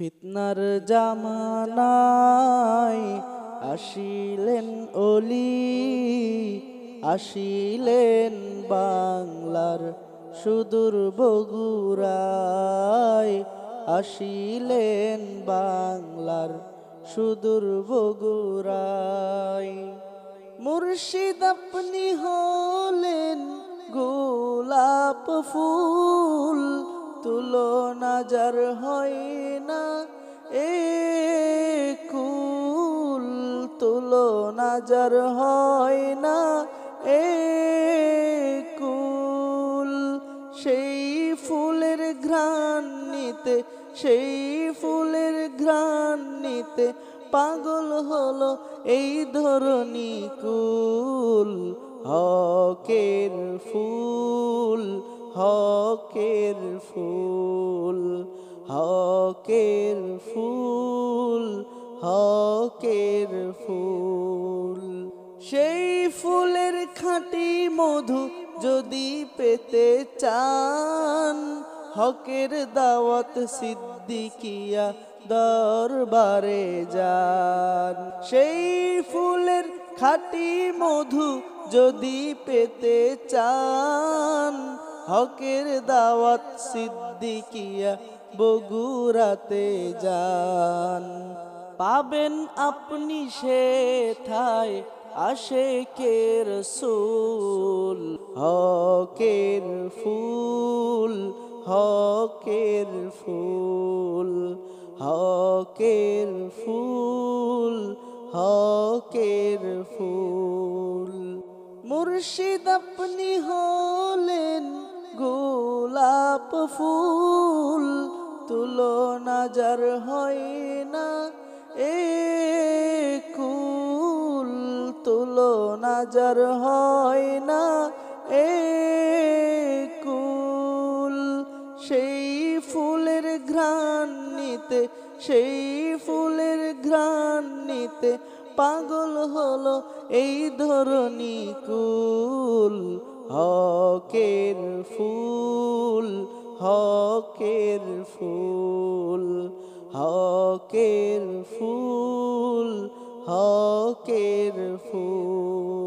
ফিতনার জামানায় আসিলেন ওলি, আসিলেন বাংলার সুদূর বগুড়ায়, আসিলেন বাংলার সুদূর বগুড়ায়। মুর্শিদ আপনি হলেন গোলাপ ফুল, তুলনা যার হয় না এ কুল, তুলনা যার হয় না এ কুল। সেই ফুলের ঘ্রাণ নিতে, সেই ফুলের ঘ্রাণ নিতে পাগল হলো এই ধরনী কুল। হকের ফুল, হকের ফুল, হকের ফুল, হকের ফুল। সেই ফুলের খাঁটি মধু যদি পেতে চান, হকের দাওয়াত সিদ্দিকিয়া দরবারে যান। সেই ফুলের খাঁটি মধু যদি পেতে চান, হকের দাওয়াত সিদ্দিকিয়া বগুড়াতে যান। পাবেন আপনি সেথায় আশেকের রাসূল, হকের ফুল, হকের ফুল, হকের ফুল, হকের ফুল। মুর্শিদ আপনি হলেন গোলাপ ফুল, তুলনা যার হয় না এ কুল, তুলনা যার হয় না এ কুল। সেই ফুলের ঘ্রাণ নিতে, সেই ফুলের ঘ্রাণ নিতে পাগল হলো এই ধরনী কুল। হকের ফুল, হকের ফুল, হকের ফুল, হকের ফুল।